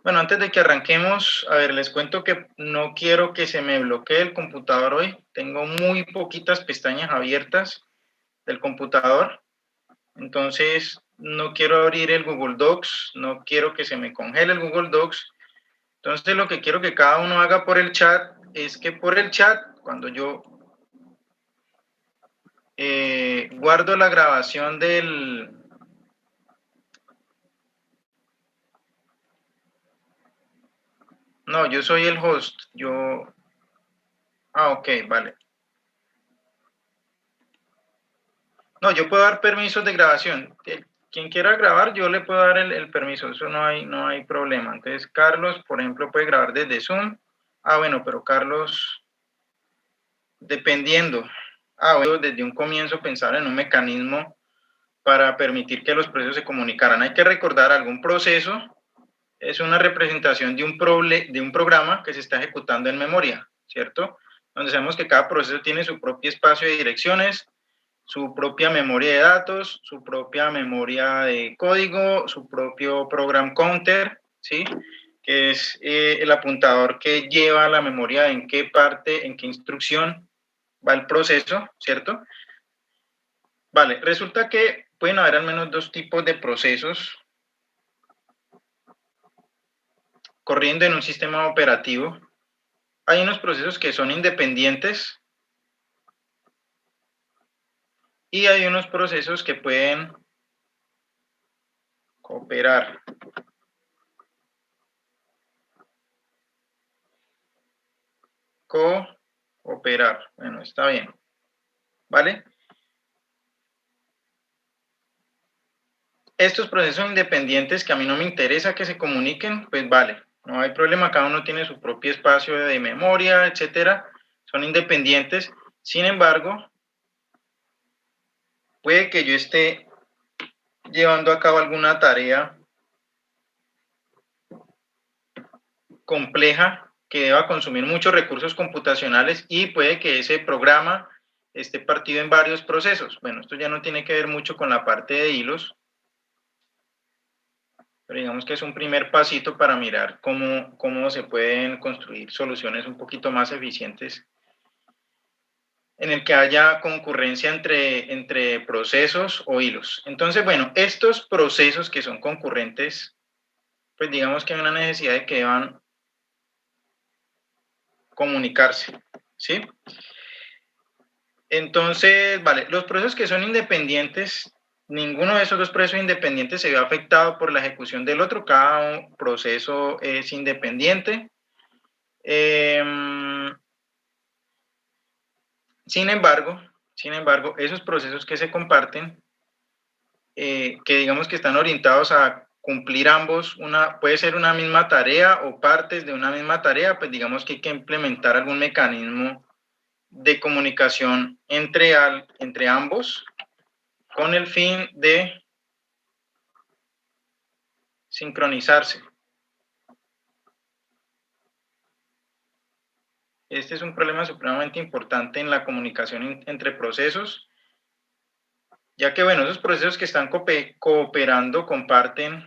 Bueno, antes de que arranquemos, a ver, les cuento que no quiero que se me bloquee el computador hoy. Tengo muy poquitas pestañas abiertas del computador, entonces no quiero abrir el Google Docs, no quiero que se me congele el Google Docs. Entonces lo que quiero que cada uno haga por el chat es que por el chat, cuando yo guardo la grabación del... No, yo soy el host, yo... Ah, ok, vale. No, yo puedo dar permisos de grabación. Quien quiera grabar, yo le puedo dar el permiso, eso no hay problema. Entonces, Carlos, por ejemplo, puede grabar desde Zoom. Ah, bueno, pero Carlos, dependiendo. Ah, bueno, desde un comienzo pensar en un mecanismo para permitir que los procesos se comunicaran. Hay que recordar algún proceso, es una representación de un programa que se está ejecutando en memoria, ¿cierto? Donde sabemos que cada proceso tiene su propio espacio de direcciones, su propia memoria de datos, su propia memoria de código, su propio program counter, ¿sí? Que es el apuntador que lleva la memoria en qué parte, en qué instrucción va el proceso, ¿cierto? Vale, resulta que pueden haber al menos dos tipos de procesos corriendo en un sistema operativo. Hay unos procesos que son independientes y hay unos procesos que pueden cooperar. Cooperar. Bueno, está bien. ¿Vale? Estos procesos independientes que a mí no me interesa que se comuniquen, pues vale, no hay problema, cada uno tiene su propio espacio de memoria, etcétera, son independientes. Sin embargo, puede que yo esté llevando a cabo alguna tarea compleja que deba consumir muchos recursos computacionales y puede que ese programa esté partido en varios procesos. Bueno, esto ya no tiene que ver mucho con la parte de hilos, pero digamos que es un primer pasito para mirar cómo se pueden construir soluciones un poquito más eficientes en el que haya concurrencia entre procesos o hilos. Entonces, bueno, estos procesos que son concurrentes, pues digamos que hay una necesidad de que deban comunicarse, ¿sí? Entonces, vale, los procesos que son independientes, ninguno de esos dos procesos independientes se ve afectado por la ejecución del otro, cada proceso es independiente. Sin embargo, esos procesos que se comparten, que digamos que están orientados a cumplir ambos, puede ser una misma tarea o partes de una misma tarea, pues digamos que hay que implementar algún mecanismo de comunicación entre ambos con el fin de sincronizarse. Este es un problema supremamente importante en la comunicación entre procesos, ya que, bueno, esos procesos que están cooperando comparten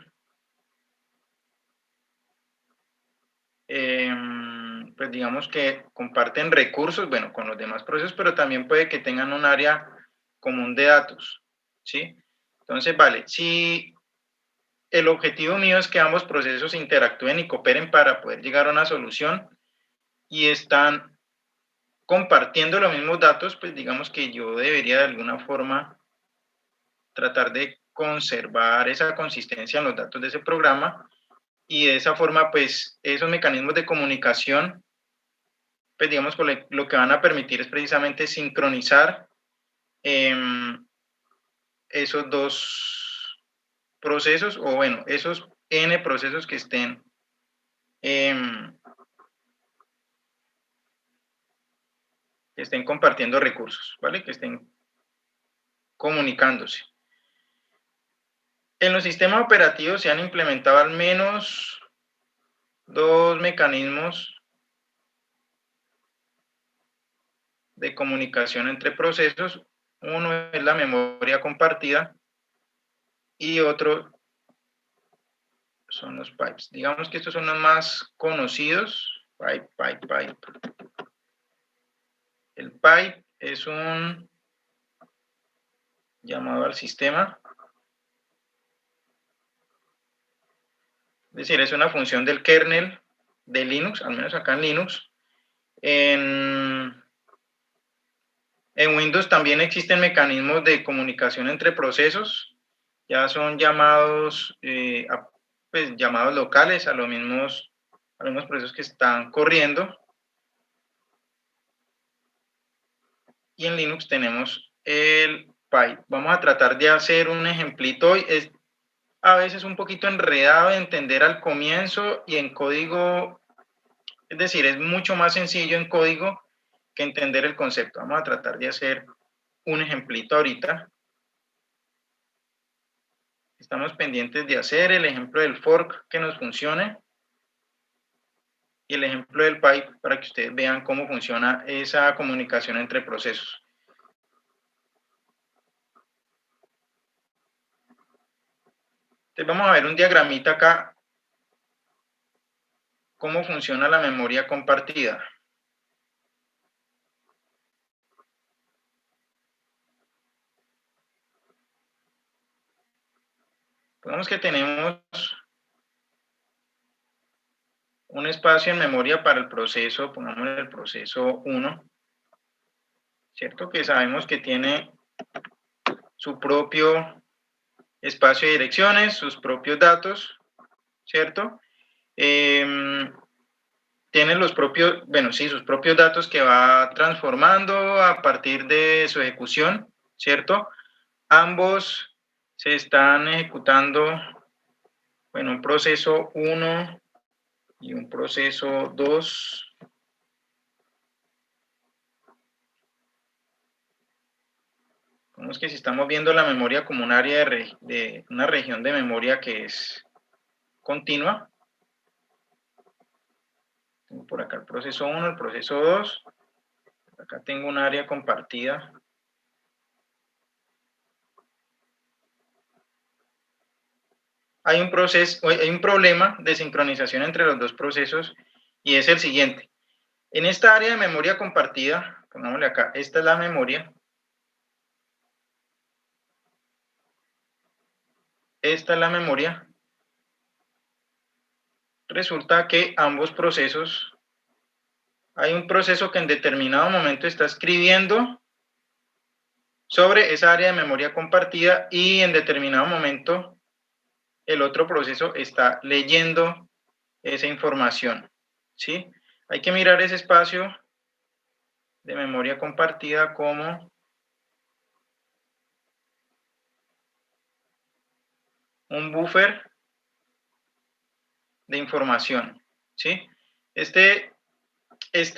pues digamos que comparten recursos, bueno, con los demás procesos, pero también puede que tengan un área común de datos, ¿sí? Entonces, vale, si el objetivo mío es que ambos procesos interactúen y cooperen para poder llegar a una solución y están compartiendo los mismos datos, pues digamos que yo debería de alguna forma tratar de conservar esa consistencia en los datos de ese programa y de esa forma, pues esos mecanismos de comunicación, pues digamos que lo que van a permitir es precisamente sincronizar eh, esos dos procesos, o bueno, esos N procesos eh, que estén compartiendo recursos, ¿vale? Que estén comunicándose. En los sistemas operativos se han implementado al menos dos mecanismos de comunicación entre procesos. Uno es la memoria compartida y otro son los pipes. Digamos que estos son los más conocidos. Pipe. El pipe es un llamado al sistema. Es decir, es una función del kernel de Linux, al menos acá en Linux. En Windows también existen mecanismos de comunicación entre procesos. Ya son llamados, pues, llamados locales a los mismos procesos que están corriendo. Y en Linux tenemos el pipe. Vamos a tratar de hacer un ejemplito hoy. Es a veces un poquito enredado de entender al comienzo y en código, es decir, es mucho más sencillo en código que entender el concepto. Vamos a tratar de hacer un ejemplito ahorita. Estamos pendientes de hacer el ejemplo del fork que nos funcione y el ejemplo del pipe para que ustedes vean cómo funciona esa comunicación entre procesos. Entonces vamos a ver un diagramita acá, cómo funciona la memoria compartida. Pongamos que tenemos un espacio en memoria para el proceso, pongamos el proceso 1, ¿cierto? Que sabemos que tiene su propio espacio de direcciones, sus propios datos, ¿cierto? Tiene los propios, sus propios datos que va transformando a partir de su ejecución, ¿cierto? Ambos se están ejecutando, un proceso 1 y un proceso 2. Vemos que si estamos viendo la memoria como un área de una región de memoria que es continua. Tengo por acá el proceso 1, el proceso 2. Acá tengo un área compartida. Hay un problema de sincronización entre los dos procesos y es el siguiente. En esta área de memoria compartida, pongámosle acá, esta es la memoria. Esta es la memoria. Resulta que ambos procesos, hay un proceso que en determinado momento está escribiendo sobre esa área de memoria compartida y en determinado momento el otro proceso está leyendo esa información, ¿sí? Hay que mirar ese espacio de memoria compartida como un buffer de información, ¿sí? Este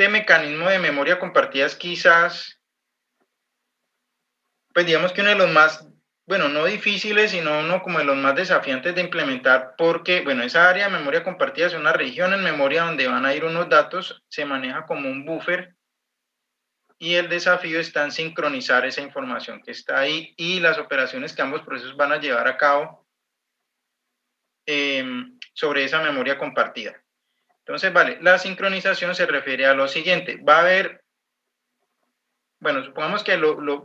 mecanismo de memoria compartida es quizás, pues digamos que uno de los más, no difíciles, sino uno como de los más desafiantes de implementar, porque, esa área de memoria compartida es una región en memoria donde van a ir unos datos, se maneja como un buffer, y el desafío está en sincronizar esa información que está ahí y las operaciones que ambos procesos van a llevar a cabo sobre esa memoria compartida. Entonces, la sincronización se refiere a lo siguiente. Va a haber, supongamos que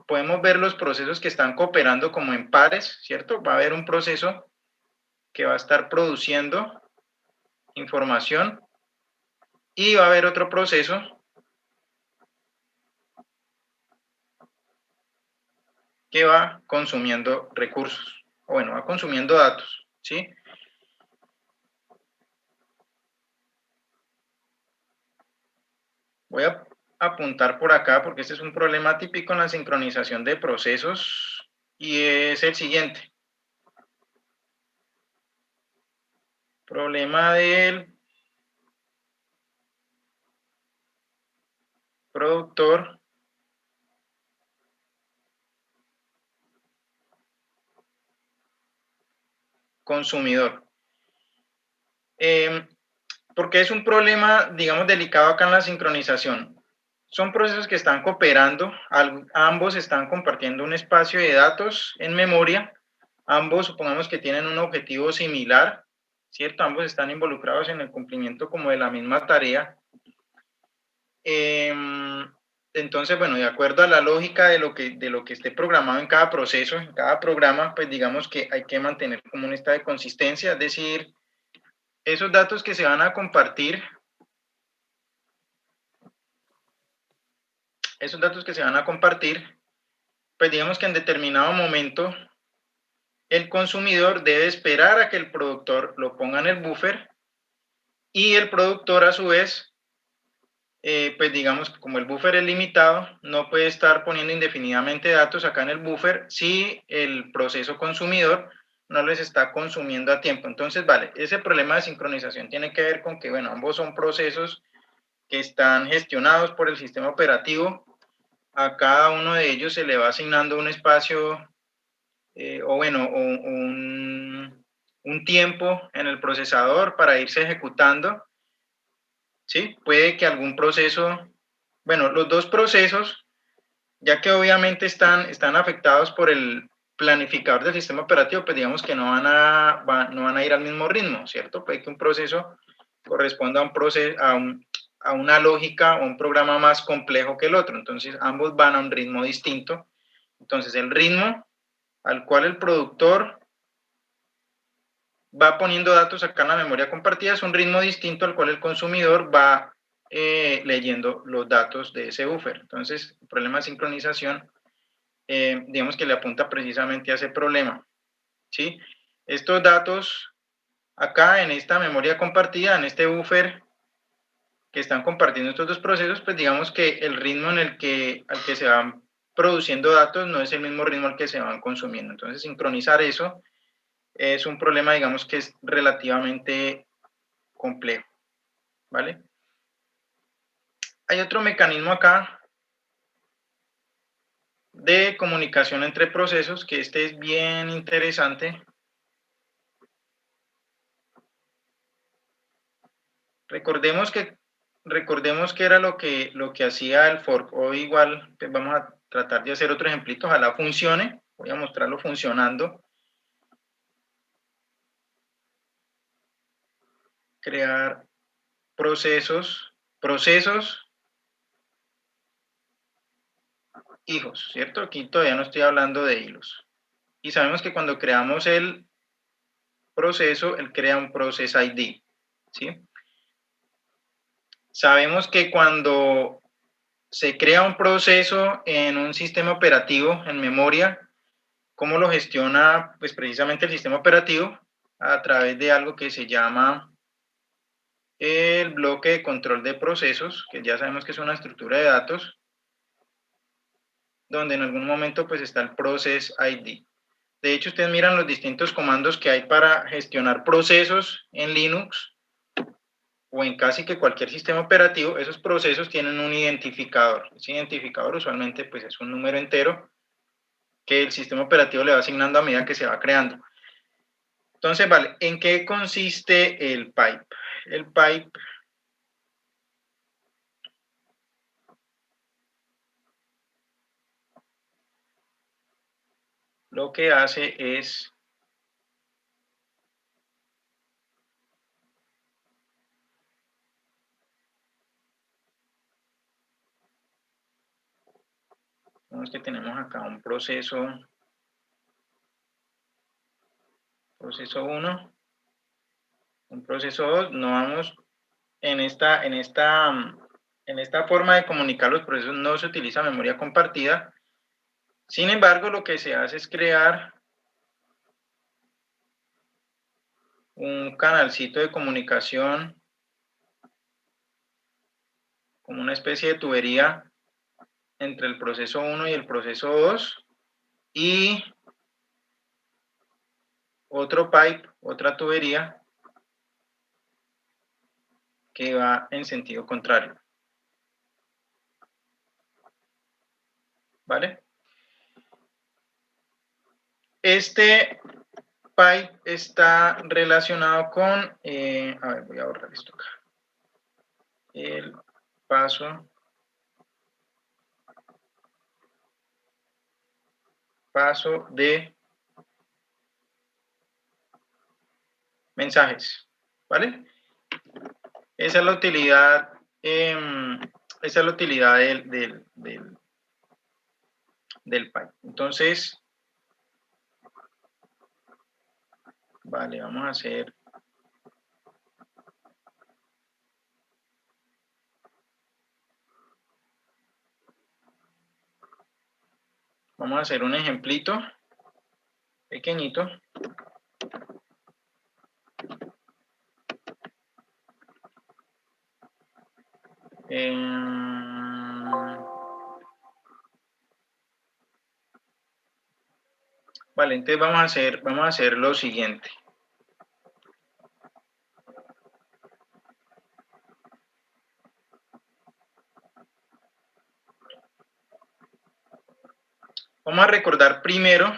podemos ver los procesos que están cooperando como en pares, ¿cierto? Va a haber un proceso que va a estar produciendo información y va a haber otro proceso que va consumiendo recursos, o va consumiendo datos, ¿sí? Voy a apuntar por acá porque este es un problema típico en la sincronización de procesos y es el siguiente. Problema del productor consumidor. Porque es un problema, digamos, delicado acá en la sincronización. Son procesos que están cooperando, ambos están compartiendo un espacio de datos en memoria, ambos supongamos que tienen un objetivo similar, ¿cierto? Ambos están involucrados en el cumplimiento como de la misma tarea. Entonces, bueno, de acuerdo a la lógica de lo que esté programado en cada proceso, en cada programa, pues digamos que hay que mantener como un estado de consistencia, es decir, esos datos que se van a compartir, pues digamos que en determinado momento el consumidor debe esperar a que el productor lo ponga en el buffer y el productor a su vez, pues digamos que como el buffer es limitado, no puede estar poniendo indefinidamente datos acá en el buffer si el proceso consumidor no les está consumiendo a tiempo. Entonces, vale, ese problema de sincronización tiene que ver con que, bueno, ambos son procesos que están gestionados por el sistema operativo. A cada uno de ellos se le va asignando un espacio o bueno, un tiempo en el procesador para irse ejecutando, ¿sí? Puede que algún proceso, bueno, los dos procesos, ya que obviamente están afectados por el planificador del sistema operativo, pues digamos que no van a ir al mismo ritmo, ¿cierto? Puede que un proceso corresponda a una lógica o un programa más complejo que el otro, entonces ambos van a un ritmo distinto. Entonces el ritmo al cual el productor va poniendo datos acá en la memoria compartida, es un ritmo distinto al cual el consumidor va leyendo los datos de ese buffer. Entonces, el problema de sincronización, digamos que le apunta precisamente a ese problema, ¿sí? Estos datos acá en esta memoria compartida, en este buffer que están compartiendo estos dos procesos, pues digamos que el ritmo al que se van produciendo datos no es el mismo ritmo al que se van consumiendo. Entonces, sincronizar eso es un problema, digamos, que es relativamente complejo, ¿vale? Hay otro mecanismo acá de comunicación entre procesos, que este es bien interesante. Recordemos que era lo que hacía el fork. Hoy igual pues vamos a tratar de hacer otro ejemplito, ojalá funcione. Voy a mostrarlo funcionando. Crear procesos hijos, ¿cierto? Aquí todavía no estoy hablando de hilos. Y sabemos que cuando creamos el proceso, él crea un process ID, ¿sí? Sabemos que cuando se crea un proceso en un sistema operativo, en memoria, ¿cómo lo gestiona? Pues precisamente el sistema operativo a través de algo que se llama el bloque de control de procesos, que ya sabemos que es una estructura de datos, donde en algún momento pues está el process ID. De hecho, ustedes miran los distintos comandos que hay para gestionar procesos en Linux o en casi que cualquier sistema operativo. Esos procesos tienen un identificador. Ese identificador usualmente pues es un número entero que el sistema operativo le va asignando a medida que se va creando. Entonces, vale, ¿en qué consiste el pipe? El pipe lo que hace es vemos que tenemos acá un proceso 1, un proceso 2, no vamos en esta forma de comunicar los procesos no se utiliza memoria compartida. Sin embargo, lo que se hace es crear un canalcito de comunicación como una especie de tubería entre el proceso 1 y el proceso 2 y otro pipe, otra tubería que va en sentido contrario. ¿Vale? Este pipe está relacionado con, a ver, voy a borrar esto acá. El paso de mensajes, ¿vale? Esa es la utilidad, del Py. Entonces, vale, vamos a hacer un ejemplito pequeñito. Vale, entonces vamos a hacer lo siguiente. Vamos a recordar primero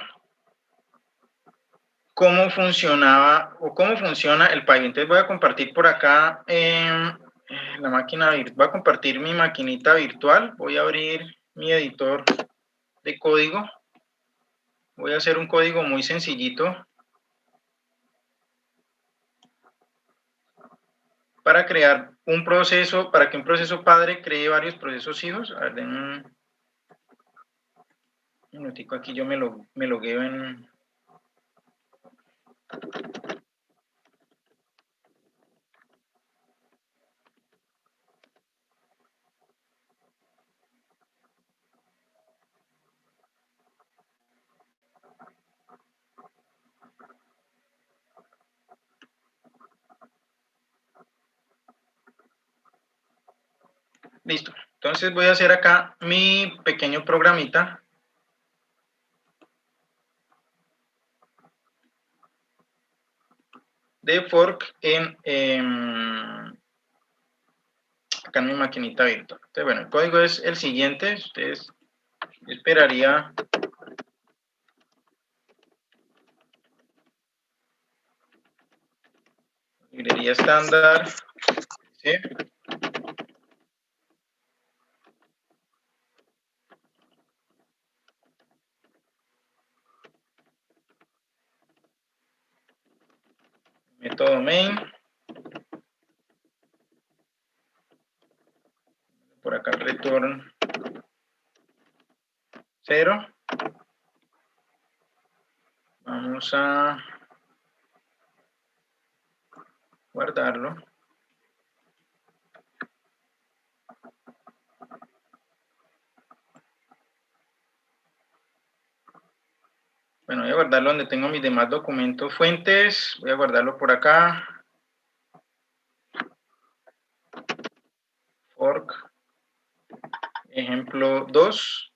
cómo funcionaba o cómo funciona el Py. Entonces voy a compartir por acá la máquina virtual. Voy a compartir mi maquinita virtual. Voy a abrir mi editor de código. Voy a hacer un código muy sencillito para crear un proceso, para que un proceso padre cree varios procesos hijos. A ver, den un minutico aquí, yo me logueo en... Listo. Entonces voy a hacer acá mi pequeño programita. De fork acá en mi maquinita virtual. Entonces, bueno, el código es el siguiente. Ustedes esperaría librería estándar, ¿sí? Método main. Por acá el return 0. Vamos a guardarlo. Bueno, voy a guardarlo donde tengo mis demás documentos fuentes. Voy a guardarlo por acá. Fork. Ejemplo 2.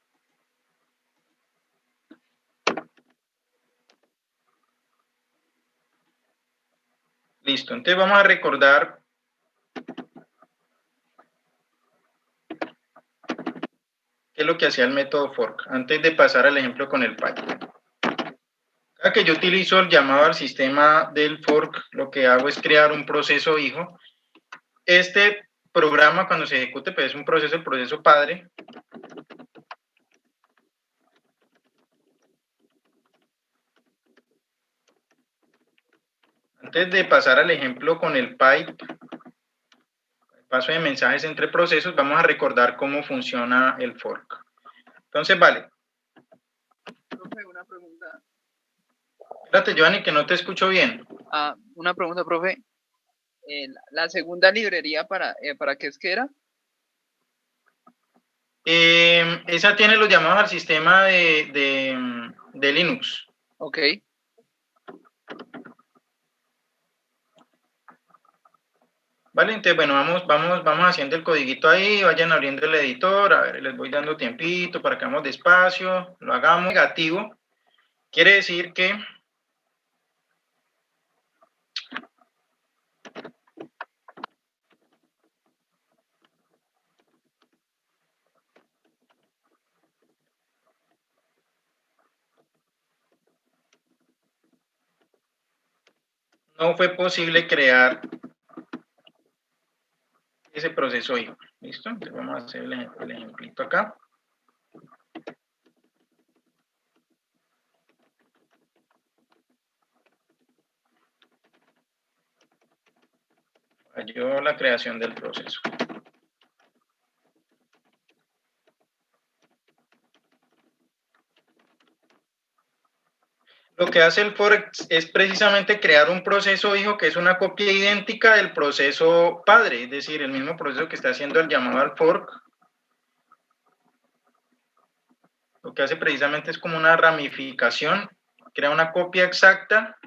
Listo. Entonces vamos a recordar qué es lo que hacía el método fork antes de pasar al ejemplo con el Py. Cada que yo utilizo el llamado al sistema del fork, lo que hago es crear un proceso hijo. Este programa, cuando se ejecute, pues es un proceso, el proceso padre. Antes de pasar al ejemplo con el pipe, paso de mensajes entre procesos, vamos a recordar cómo funciona el fork. Entonces, vale. Profe, una pregunta. Espérate, Giovanni, que no te escucho bien. Una pregunta, profe. La segunda librería, ¿para qué es que era? Esa tiene los llamados al sistema de Linux. Ok. Vale, entonces, bueno, vamos haciendo el codiguito ahí, vayan abriendo el editor, a ver, les voy dando tiempito para que hagamos despacio, lo hagamos negativo. Quiere decir que no fue posible crear ese proceso hijo. ¿Listo? Entonces vamos a hacer el ejemplito acá. Falló la creación del proceso. Lo que hace el fork es precisamente crear un proceso hijo que es una copia idéntica del proceso padre, es decir, el mismo proceso que está haciendo el llamado al fork. Lo que hace precisamente es como una ramificación, crea una copia exacta.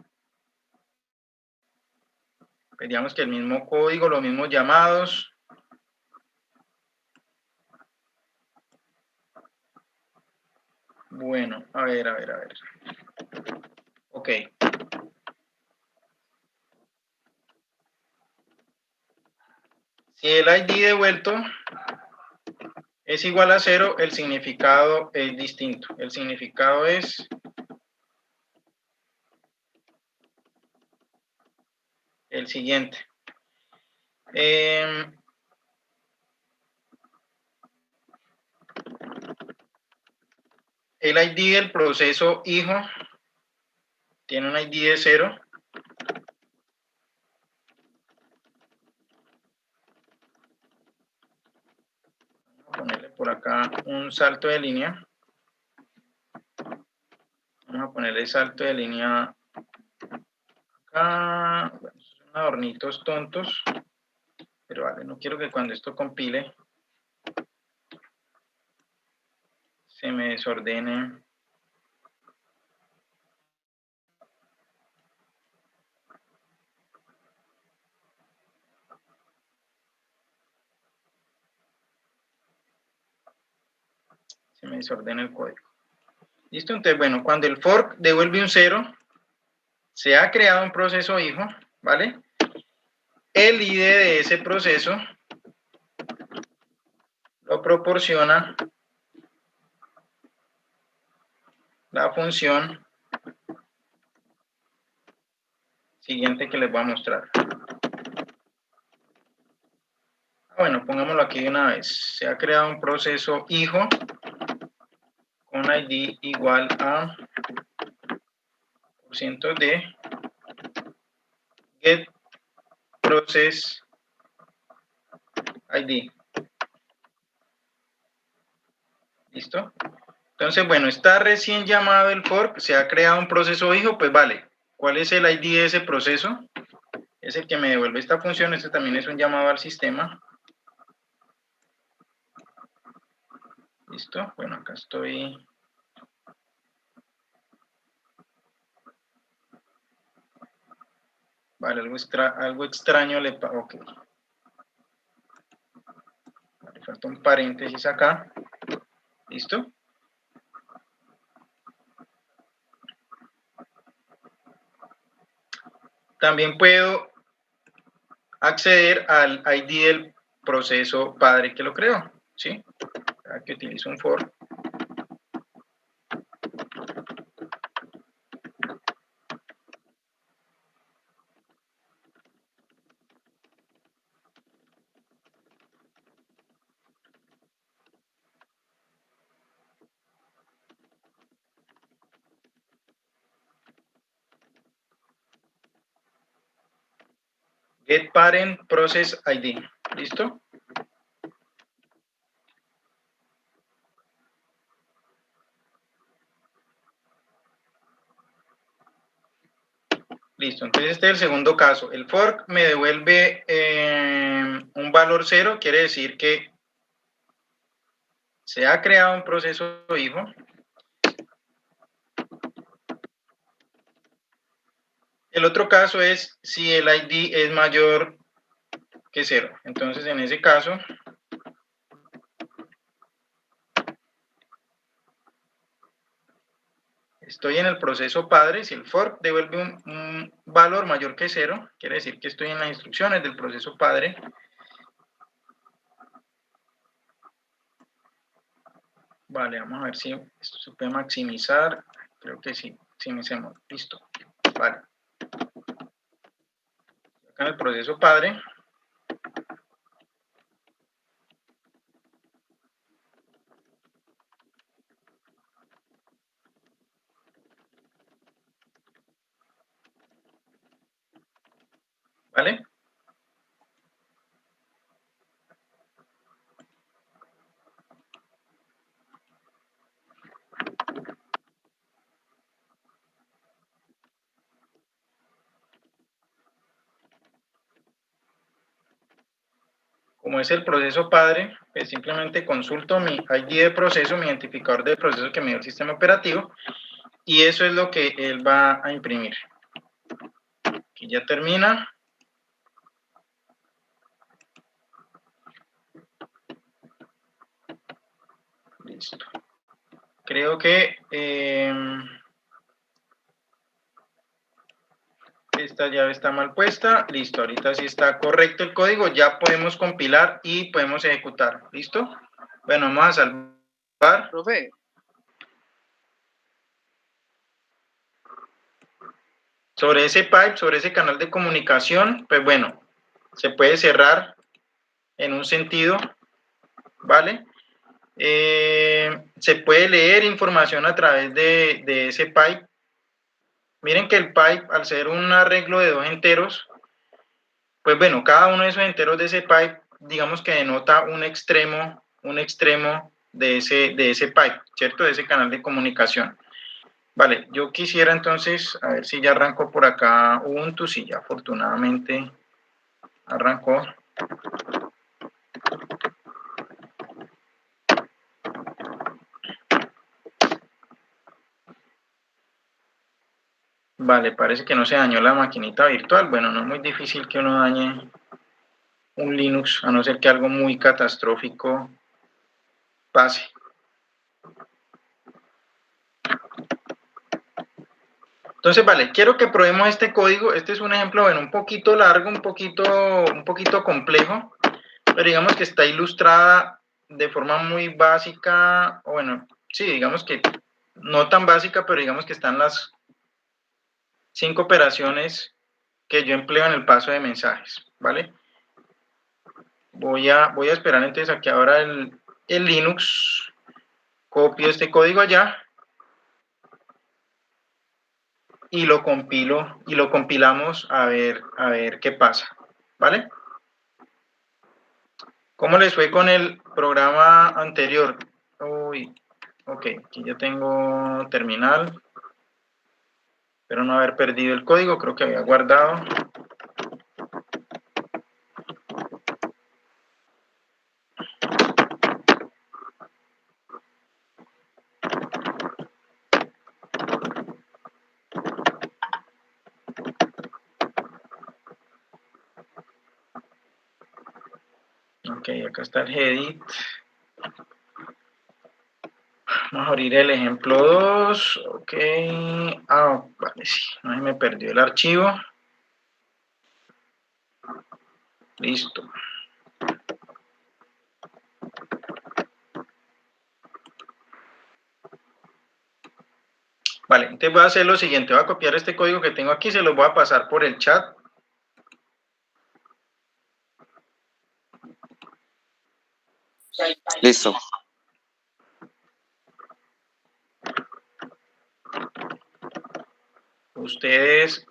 Digamos que el mismo código, los mismos llamados. Bueno, a ver. Ok. Si el ID devuelto es igual a 0, el significado es distinto. El significado es el siguiente. El ID del proceso hijo tiene un ID de 0. Vamos a ponerle por acá un salto de línea. Vamos a ponerle salto de línea acá. Bueno, son adornitos tontos. Pero vale, no quiero que cuando esto compile se me desordene. Se me desordena el código. ¿Listo? Entonces, bueno, cuando el fork devuelve un 0, se ha creado un proceso hijo, ¿vale? El ID de ese proceso lo proporciona la función siguiente que les voy a mostrar. Bueno, pongámoslo aquí de una vez. Se ha creado un proceso hijo con ID igual a %d get process ID. ¿Listo? Entonces, bueno, está recién llamado el fork, se ha creado un proceso hijo, pues vale. ¿Cuál es el ID de ese proceso? Es el que me devuelve esta función. Este también es un llamado al sistema. ¿Listo? Bueno, acá estoy. Vale, algo extraño le pasa. Ok. Vale, falta un paréntesis acá. ¿Listo? También puedo acceder al ID del proceso padre que lo creó. ¿Sí? Aquí utilizo un for. Get parent process ID. ¿Listo? Listo, entonces este es el segundo caso. El fork me devuelve un valor 0, quiere decir que se ha creado un proceso hijo. El otro caso es si el ID es mayor que 0. Entonces, en ese caso, estoy en el proceso padre. Si el fork devuelve un valor mayor que 0, quiere decir que estoy en las instrucciones del proceso padre. Vale, vamos a ver si esto se puede maximizar. Creo que sí, maximicemos. Listo. Vale. Acá en el proceso padre. ¿Vale? como es el proceso padre, pues simplemente consulto mi ID de proceso, mi identificador de proceso que me dio el sistema operativo, y eso es lo que él va a imprimir. Aquí ya termina. Listo. Creo que esta llave está mal puesta. Listo, ahorita sí está correcto el código. Ya podemos compilar y podemos ejecutar. ¿Listo? Bueno, vamos a salvar. Profe, Sobre ese pipe, sobre ese canal de comunicación, pues bueno, se puede cerrar en un sentido, ¿vale? Se puede leer información a través de ese pipe. Miren que el pipe, al ser un arreglo de dos enteros, pues bueno, cada uno de esos enteros de ese pipe, digamos que denota un extremo de ese pipe, ¿cierto? De ese canal de comunicación. Vale, yo quisiera entonces, a ver si ya arrancó por acá Ubuntu, sí, ya afortunadamente arrancó. Vale, parece que no se dañó la maquinita virtual. Bueno, no es muy difícil que uno dañe un Linux, a no ser que algo muy catastrófico pase. Entonces, vale, quiero que probemos este código. Este es un ejemplo, bueno, un poquito largo, un poquito complejo, pero digamos que está ilustrada de forma muy básica, o bueno, sí, digamos que no tan básica, pero digamos que están las 5 operaciones que yo empleo en el paso de mensajes, ¿vale? Voy a esperar entonces a que abra el Linux, copio este código allá y lo compilo y lo compilamos a ver qué pasa, ¿vale? ¿Cómo les fue con el programa anterior? Uy, ok, aquí ya tengo terminal. Espero no haber perdido el código, creo que había guardado. Ok, acá está el edit. Vamos a abrir el ejemplo 2. Ok. Ah, vale, sí. No se me perdió el archivo. Listo. Vale, entonces voy a hacer lo siguiente. Voy a copiar este código que tengo aquí. Se lo voy a pasar por el chat. Listo. Ustedes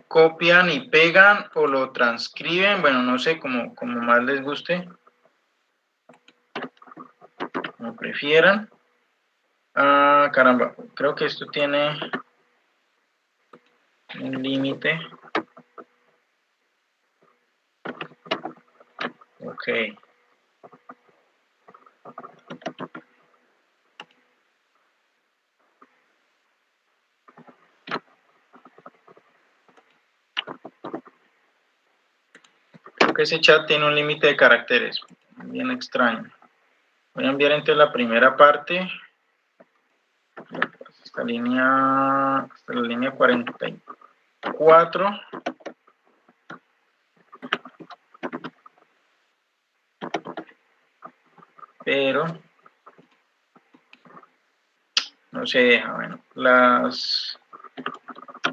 copian y pegan o lo transcriben. Bueno, no sé, como más les guste. Como prefieran. Ah, caramba. Creo que esto tiene un límite. Ok. Creo que ese chat tiene un límite de caracteres. Bien extraño. Voy a enviar entonces la primera parte. Hasta la línea 44. Pero no se deja. Bueno, va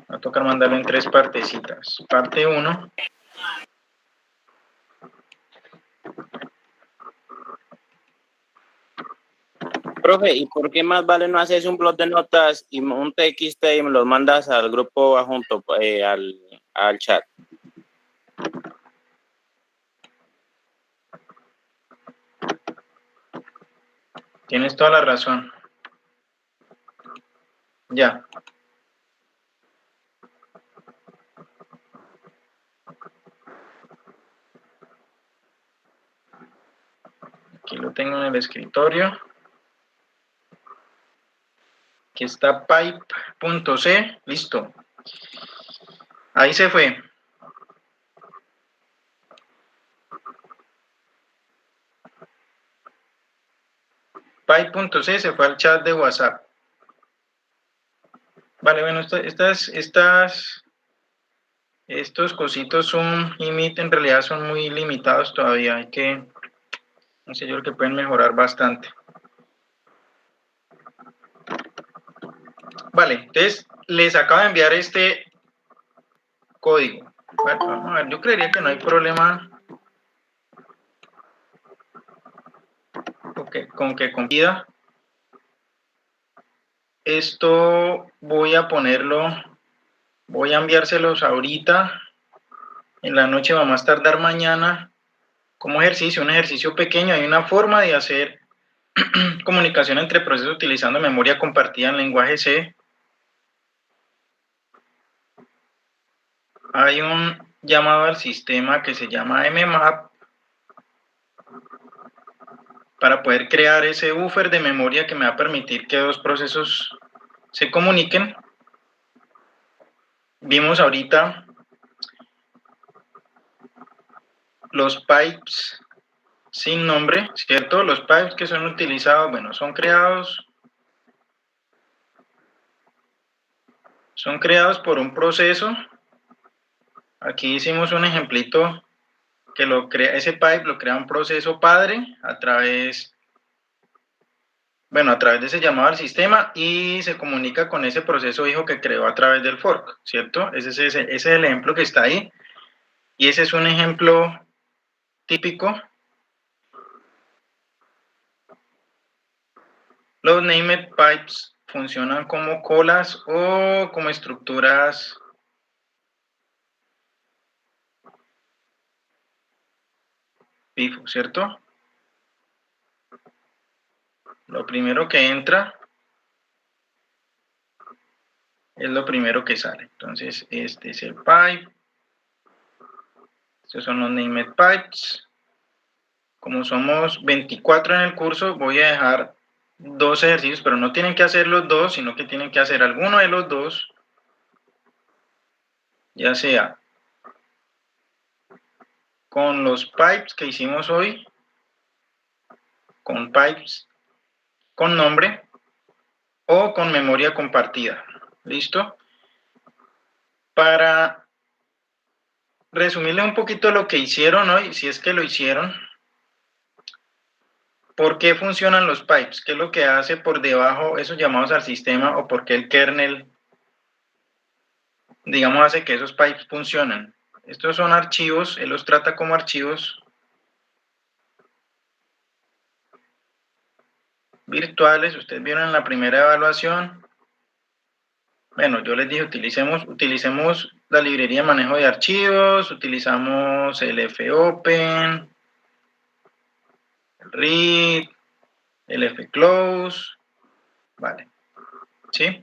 a tocar mandarlo en 3 partecitas. Parte 1. Profe, ¿y por qué más vale no haces un blog de notas y un TXT y me los mandas al grupo adjunto, al chat? Tienes toda la razón. Ya. aquí lo tengo en el escritorio. Aquí está pipe.c, listo. Ahí se fue. Pipe.c se fue al chat de WhatsApp. Vale, bueno, estos cositos son Emit, en realidad son muy limitados todavía. Hay que, no sé, yo creo que pueden mejorar bastante. Vale, entonces les acabo de enviar este código. Bueno, vamos a ver, yo creería que no hay problema con que compida. Esto voy a ponerlo, voy a enviárselos ahorita. En la noche va a más tardar mañana. Como ejercicio, un ejercicio pequeño. Hay una forma de hacer comunicación entre procesos utilizando memoria compartida en lenguaje C. Hay un llamado al sistema que se llama mmap para poder crear ese buffer de memoria que me va a permitir que dos procesos se comuniquen. Vimos ahorita los pipes sin nombre, ¿cierto? Los pipes que son utilizados, bueno, son creados por un proceso. Aquí hicimos un ejemplito que lo crea, ese pipe lo crea un proceso padre a través de ese llamado al sistema y se comunica con ese proceso hijo que creó a través del fork, ¿cierto? Ese es el ejemplo que está ahí. Y ese es un ejemplo típico. Los named pipes funcionan como colas o como estructuras FIFO, ¿cierto? Lo primero que entra es lo primero que sale. Entonces, este es el pipe. Estos son los named pipes. Como somos 24 en el curso, voy a dejar 2 ejercicios, pero no tienen que hacer los 2, sino que tienen que hacer alguno de los 2, ya sea con los pipes que hicimos hoy, con pipes con nombre, o con memoria compartida. ¿Listo? Para resumirle un poquito lo que hicieron hoy, si es que lo hicieron, ¿por qué funcionan los pipes? ¿Qué es lo que hace por debajo esos llamados al sistema o por qué el kernel, digamos, hace que esos pipes funcionen? Estos son archivos, él los trata como archivos virtuales. Ustedes vieron en la primera evaluación. Bueno, yo les dije, utilicemos la librería de manejo de archivos, utilizamos el fopen, el read, el fclose, vale, ¿sí?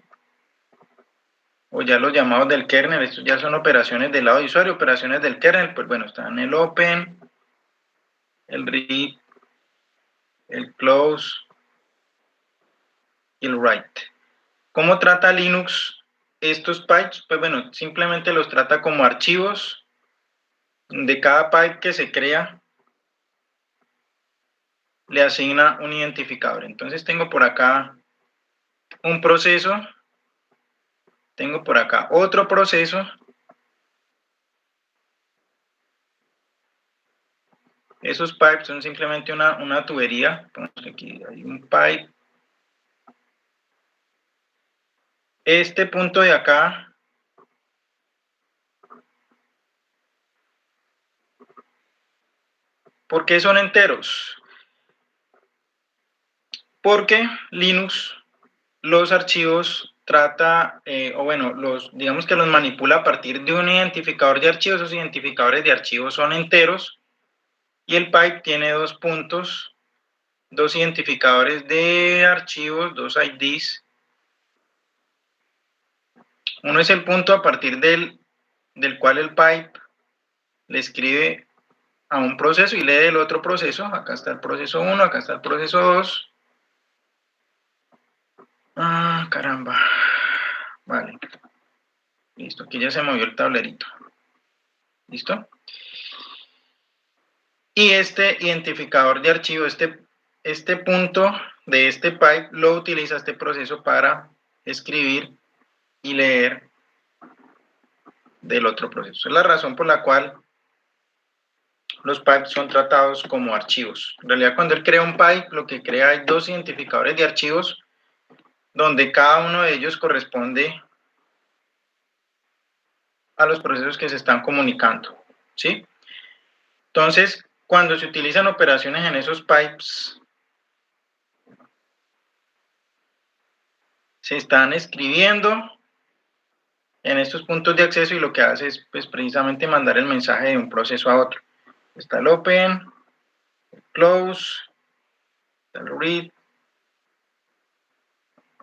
O ya los llamados del kernel, estos ya son operaciones del lado de usuario, operaciones del kernel, pues bueno, están el open, el read, el close y el write. ¿Cómo trata Linux estos pipes? Pues bueno, simplemente los trata como archivos. De cada pipe que se crea, le asigna un identificador. Entonces tengo por acá un proceso, tengo por acá otro proceso, esos pipes son simplemente una tubería. Aquí hay un pipe, este punto de acá ¿por qué son enteros? Porque Linux los archivos trata, digamos que los manipula a partir de un identificador de archivos. Esos identificadores de archivos son enteros y el pipe tiene 2 puntos, 2 identificadores de archivos, 2 IDs. Uno es el punto a partir del cual el pipe le escribe a un proceso y lee el otro proceso. Acá está el proceso 1, acá está el proceso 2. Ah, caramba. Vale. Listo, aquí ya se movió el tablerito. ¿Listo? Y este identificador de archivo, este punto de este pipe, lo utiliza este proceso para escribir y leer del otro proceso. Es la razón por la cual los pipes son tratados como archivos. En realidad, cuando él crea un pipe, lo que crea es dos identificadores de archivos, donde cada uno de ellos corresponde a los procesos que se están comunicando, ¿sí? Entonces, cuando se utilizan operaciones en esos pipes, se están escribiendo en estos puntos de acceso y lo que hace es pues, precisamente mandar el mensaje de un proceso a otro. Está el open, el close, el read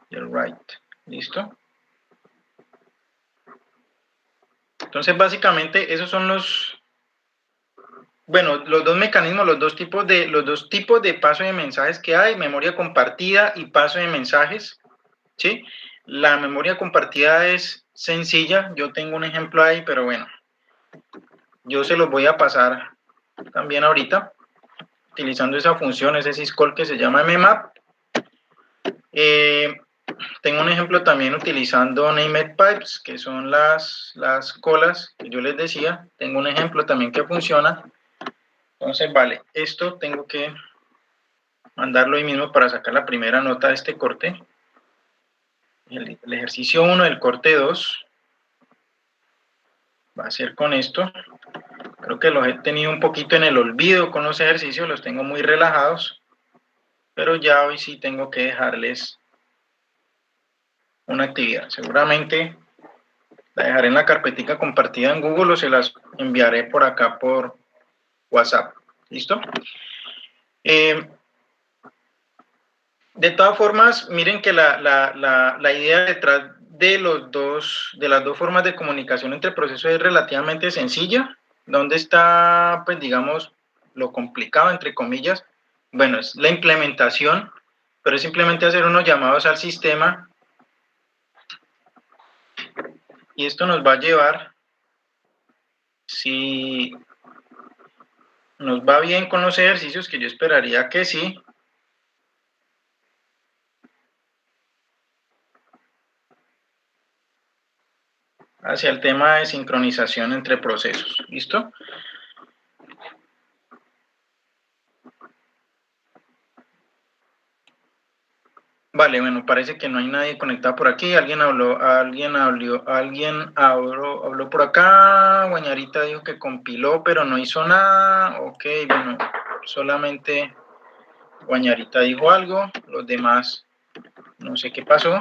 y el write. ¿Listo? Entonces, básicamente, esos son los dos mecanismos, los dos tipos de paso de mensajes que hay, memoria compartida y paso de mensajes, ¿sí? La memoria compartida es sencilla, yo tengo un ejemplo ahí, pero bueno, yo se los voy a pasar también ahorita, utilizando esa función, ese syscall que se llama mmap. Tengo un ejemplo también utilizando named pipes, que son las colas que yo les decía. Tengo un ejemplo también que funciona. Entonces, vale, esto tengo que mandarlo ahí mismo para sacar la primera nota de este corte. El ejercicio 1 del corte 2 va a ser con esto. Creo que los he tenido un poquito en el olvido con los ejercicios, los tengo muy relajados, pero ya hoy sí tengo que dejarles una actividad. Seguramente la dejaré en la carpetica compartida en Google o se las enviaré por acá por WhatsApp. ¿Listo? De todas formas, miren que la idea detrás de las dos formas de comunicación entre procesos es relativamente sencilla. ¿Dónde está, pues digamos, lo complicado, entre comillas? Bueno, es la implementación, pero es simplemente hacer unos llamados al sistema. Y esto nos va a llevar, si nos va bien con los ejercicios, que yo esperaría que sí, hacia el tema de sincronización entre procesos. ¿Listo? Vale, bueno, parece que no hay nadie conectado por aquí. Alguien habló por acá. Guañarita dijo que compiló, pero no hizo nada. Ok, bueno, solamente Guañarita dijo algo. Los demás, no sé qué pasó.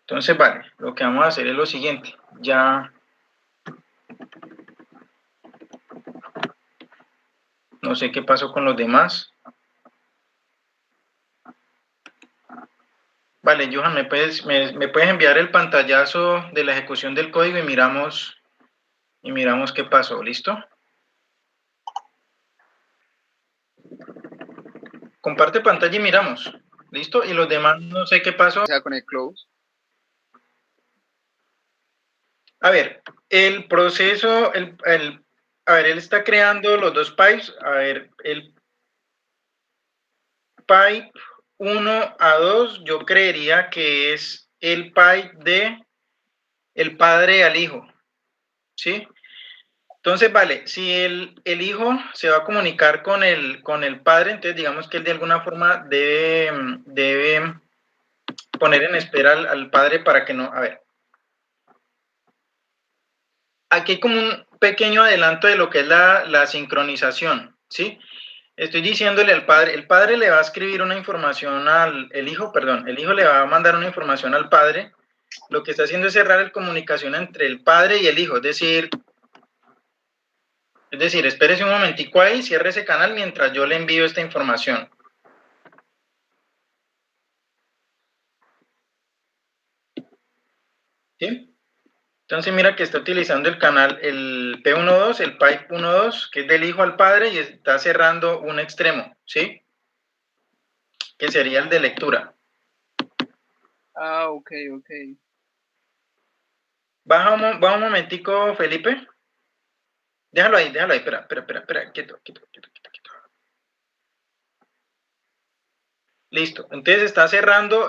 Entonces, vale, lo que vamos a hacer es lo siguiente. Ya no sé qué pasó con los demás. Vale, Johan, ¿me puedes enviar el pantallazo de la ejecución del código y miramos qué pasó? ¿Listo? Comparte pantalla y miramos. ¿Listo? Y los demás no sé qué pasó. O sea, con el close. A ver, el proceso, a ver, él está creando los dos pipes. A ver, el pipe 1 a 2, yo creería que es el pipe de el padre al hijo. ¿Sí? Entonces, vale, si el hijo se va a comunicar con el padre, entonces digamos que él de alguna forma debe poner en espera al padre para que no... A ver. Aquí hay como un pequeño adelanto de lo que es la sincronización, ¿sí? Estoy diciéndole al padre, el padre le va a escribir una información el hijo le va a mandar una información al padre. Lo que está haciendo es cerrar la comunicación entre el padre y el hijo, es decir, espérese un momentico ahí, cierre ese canal mientras yo le envío esta información. ¿Sí? Entonces mira que está utilizando el canal, el P12, el pipe 12, que es del hijo al padre, y está cerrando un extremo, ¿sí? Que sería el de lectura. Ah, ok. Baja un momentico, Felipe. Déjalo ahí, espera, quieto. Listo. Entonces está cerrando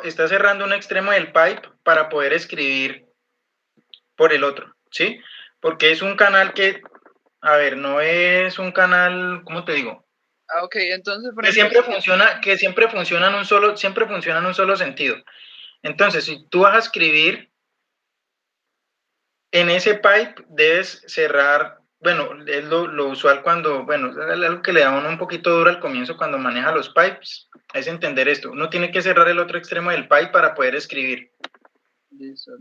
un extremo del pipe para poder escribir por el otro, ¿sí? Porque es un canal que, a ver, no es un canal, ¿cómo te digo? Ah, ok, entonces, por Que ejemplo, siempre funciona en un solo sentido. Entonces, si tú vas a escribir en ese pipe, debes cerrar, bueno, es lo usual cuando, bueno, es algo que le da a uno un poquito duro al comienzo cuando maneja los pipes, es entender esto. Uno tiene que cerrar el otro extremo del pipe para poder escribir. listo.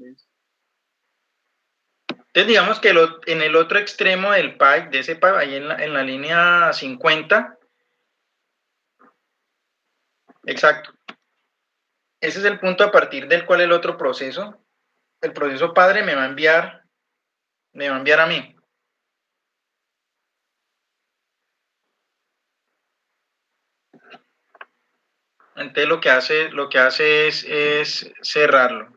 Entonces, digamos que en el otro extremo del pipe, de ese pipe, ahí en la línea 50, exacto. Ese es el punto a partir del cual el otro proceso, el proceso padre me va a enviar a mí. Entonces lo que hace es cerrarlo.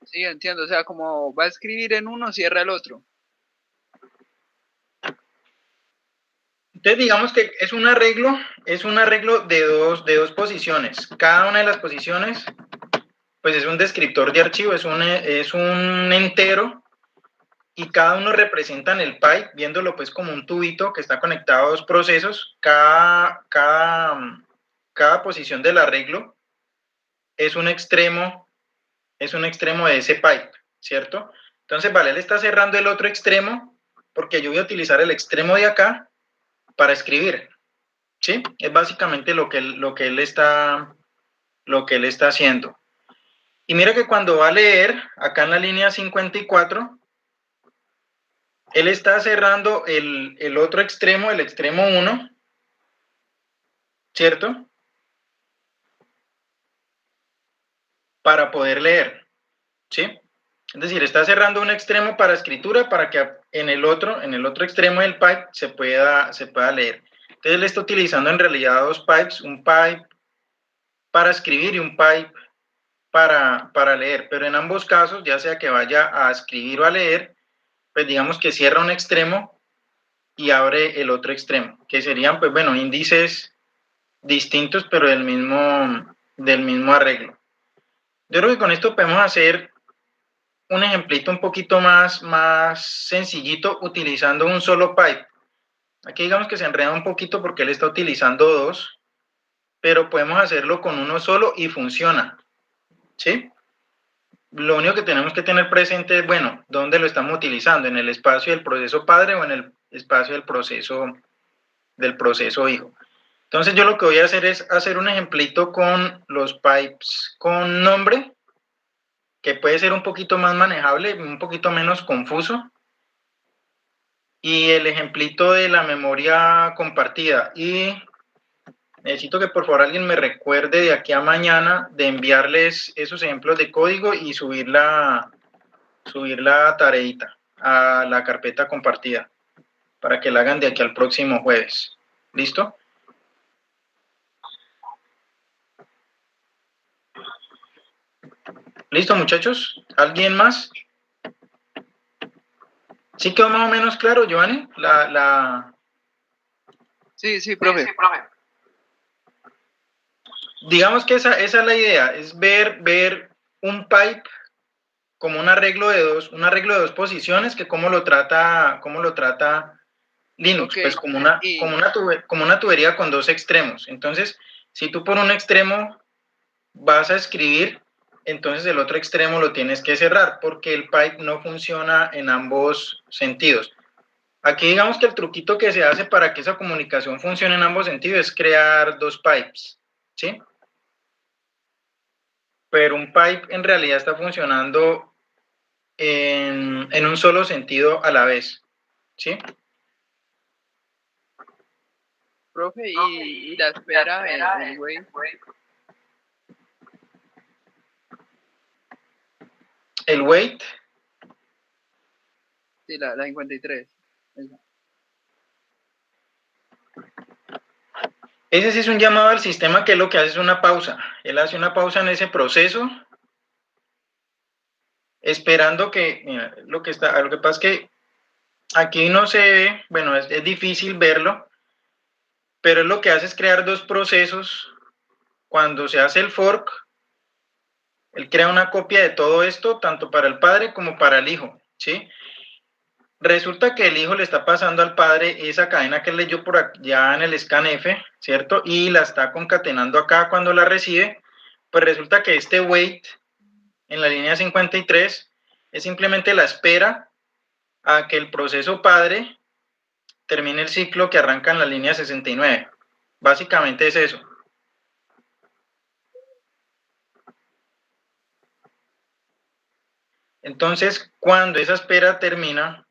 Sí, entiendo, o sea, como va a escribir en uno, cierra el otro. Entonces digamos que es un arreglo de dos posiciones. Cada una de las posiciones, pues es un descriptor de archivo, es un entero, y cada uno representa en el pipe, viéndolo pues como un tubito que está conectado a dos procesos. Cada posición del arreglo es un extremo de ese pipe, ¿cierto? Entonces, vale, él está cerrando el otro extremo porque yo voy a utilizar el extremo de acá para escribir, ¿sí? Es básicamente lo que él está haciendo. Y mira que cuando va a leer, acá en la línea 54, él está cerrando el otro extremo, el extremo 1, ¿cierto? Para poder leer, ¿sí? Es decir, está cerrando un extremo para escritura para que en el otro extremo del pipe se pueda leer. Entonces él está utilizando en realidad dos pipes, un pipe para escribir y un pipe para leer, pero en ambos casos, ya sea que vaya a escribir o a leer, pues digamos que cierra un extremo y abre el otro extremo, que serían, pues bueno, índices distintos, pero del mismo arreglo. Yo creo que con esto podemos hacer un ejemplito un poquito más sencillito utilizando un solo pipe. Aquí digamos que se enreda un poquito porque él está utilizando dos, pero podemos hacerlo con uno solo y funciona, ¿sí? Lo único que tenemos que tener presente es, bueno, ¿dónde lo estamos utilizando? ¿En el espacio del proceso padre o en el espacio del proceso hijo? Entonces yo lo que voy a hacer es hacer un ejemplito con los pipes con nombre, que puede ser un poquito más manejable, un poquito menos confuso, y el ejemplito de la memoria compartida. Y necesito que por favor alguien me recuerde de aquí a mañana de enviarles esos ejemplos de código y subir la tareita a la carpeta compartida para que la hagan de aquí al próximo jueves. ¿Listo? ¿Listo, muchachos? ¿Alguien más? ¿Sí quedó más o menos claro, Giovanni? Sí, profe. Digamos que esa es la idea, es ver un pipe como un arreglo de dos posiciones, que cómo lo trata Linux, Okay. pues como una tubería con dos extremos. Entonces, si tú por un extremo vas a escribir, entonces el otro extremo lo tienes que cerrar, porque el pipe no funciona en ambos sentidos. Aquí digamos que el truquito que se hace para que esa comunicación funcione en ambos sentidos es crear dos pipes, ¿sí? Pero un pipe en realidad está funcionando en un solo sentido a la vez, ¿sí? Profe, y la espera, el wait. El wait, Sí, la 53. Esa. Ese sí es un llamado al sistema que lo que hace es una pausa. Él hace una pausa en ese proceso, esperando que, mira, lo que pasa es que aquí no se ve, bueno, es difícil verlo, pero lo que hace es crear dos procesos. Cuando se hace el fork, él crea una copia de todo esto, tanto para el padre como para el hijo, ¿sí? Resulta que el hijo le está pasando al padre esa cadena que él leyó por allá en el scanf, ¿cierto? Y la está concatenando acá cuando la recibe. Pues resulta que este wait en la línea 53 es simplemente la espera a que el proceso padre termine el ciclo que arranca en la línea 69. Básicamente es eso. Entonces, cuando esa espera termina,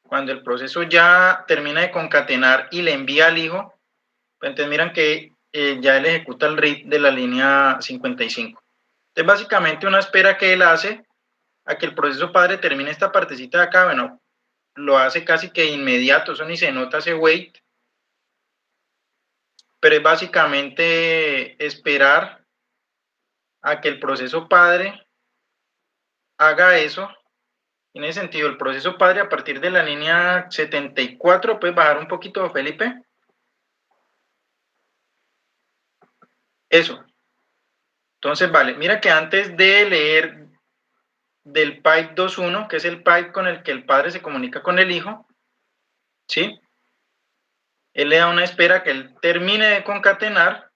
cuando el proceso ya termina de concatenar y le envía al hijo, pues entonces miran que ya él ejecuta el read de la línea 55. Entonces, básicamente una espera que él hace a que el proceso padre termine esta partecita de acá, bueno, lo hace casi que inmediato, eso ni se nota ese wait, pero es básicamente esperar a que el proceso padre haga eso. En ese sentido, el proceso padre a partir de la línea 74, puedes bajar un poquito, Felipe. Eso. Entonces, vale, mira que antes de leer del pipe 2.1, que es el pipe con el que el padre se comunica con el hijo, ¿sí? Él le da una espera que él termine de concatenar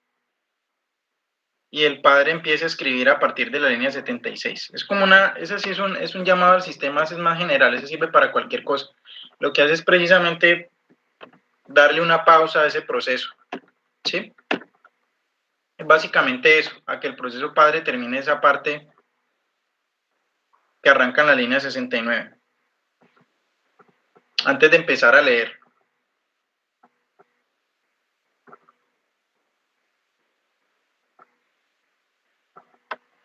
y el padre empieza a escribir a partir de la línea 76. Es como ese sí es un llamado al sistema, ese es más general, ese sirve para cualquier cosa. Lo que hace es precisamente darle una pausa a ese proceso, ¿sí? Es básicamente eso, a que el proceso padre termine esa parte que arranca en la línea 69. Antes de empezar a leer.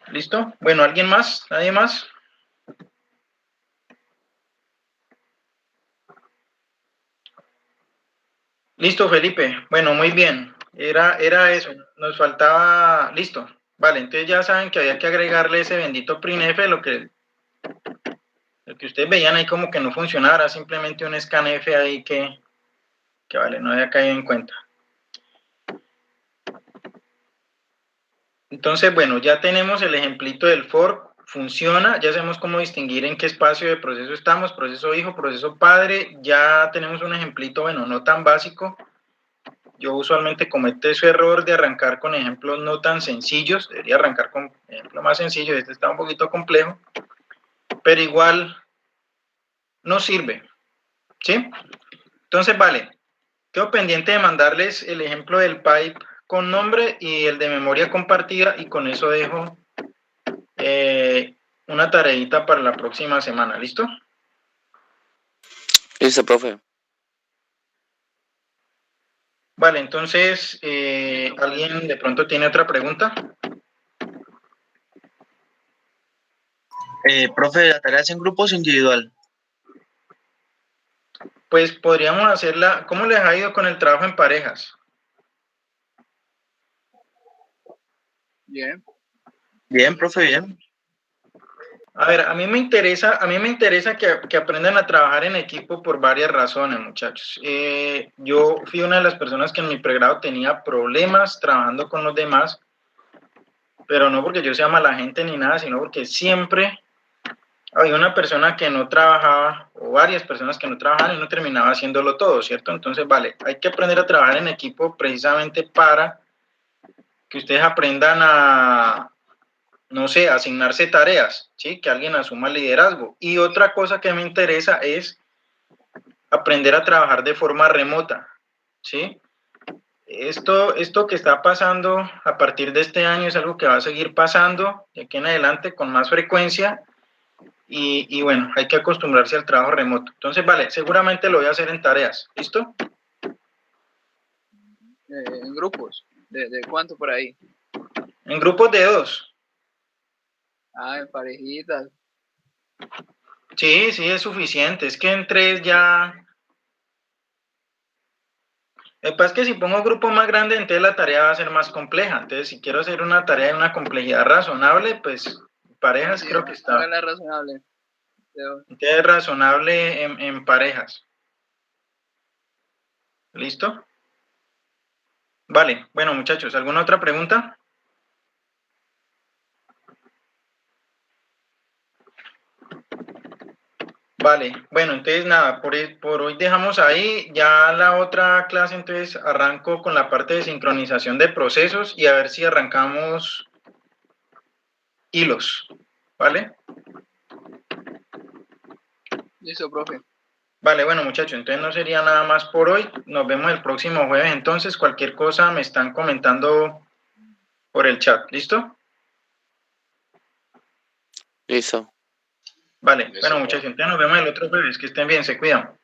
¿Listo? Bueno, ¿alguien más? ¿Nadie más? Listo, Felipe. Bueno, muy bien. Era eso. Nos faltaba... Listo. Vale, entonces ya saben que había que agregarle ese bendito printf, lo que ustedes veían ahí como que no funcionara, simplemente un scanf ahí que vale, no había caído en cuenta. Entonces, bueno, ya tenemos el ejemplito del fork, funciona, ya sabemos cómo distinguir en qué espacio de proceso estamos, proceso hijo, proceso padre, ya tenemos un ejemplito, bueno, no tan básico. Yo usualmente cometo ese error de arrancar con ejemplos no tan sencillos, debería arrancar con ejemplos más sencillos, este está un poquito complejo, pero igual no sirve, ¿sí? Entonces, vale, quedo pendiente de mandarles el ejemplo del pipe con nombre y el de memoria compartida y con eso dejo una tareita para la próxima semana, ¿listo? Listo, profe. Vale, entonces, ¿alguien de pronto tiene otra pregunta? Profe, ¿la tarea es en grupos o individual? Pues podríamos hacerla, ¿cómo les ha ido con el trabajo en parejas? Bien. Bien, profe, bien. A ver, a mí me interesa que aprendan a trabajar en equipo por varias razones, muchachos. Yo fui una de las personas que en mi pregrado tenía problemas trabajando con los demás, pero no porque yo sea mala gente ni nada, sino porque siempre había una persona que no trabajaba o varias personas que no trabajaban y uno terminaba haciéndolo todo, ¿cierto? Entonces, vale, hay que aprender a trabajar en equipo precisamente para que ustedes aprendan a, no sé, asignarse tareas, ¿sí? Que alguien asuma liderazgo. Y otra cosa que me interesa es aprender a trabajar de forma remota, ¿sí? Esto que está pasando a partir de este año es algo que va a seguir pasando de aquí en adelante con más frecuencia y bueno, hay que acostumbrarse al trabajo remoto. Entonces, vale, seguramente lo voy a hacer en tareas, ¿listo? En grupos. ¿De cuánto por ahí? En grupos de 2. Ah, en parejitas. Sí, sí, es suficiente. Es que en 3 ya... Lo que pasa es que si pongo grupos más grandes, entonces la tarea va a ser más compleja. Entonces, si quiero hacer una tarea de una complejidad razonable, pues parejas Sí, creo que está. hágala razonable. Entonces, es razonable en parejas. ¿Listo? Vale, bueno, muchachos, ¿alguna otra pregunta? Vale, bueno, entonces nada, por hoy dejamos ahí. Ya la otra clase, entonces arranco con la parte de sincronización de procesos y a ver si arrancamos hilos, ¿vale? Listo, profe. Vale, bueno, muchachos, entonces no sería nada más por hoy. Nos vemos el próximo jueves. Entonces, cualquier cosa me están comentando por el chat. ¿Listo? Listo. Vale, Listo, bueno, profe. muchachos, entonces nos vemos el otro jueves. Que estén bien, se cuidan.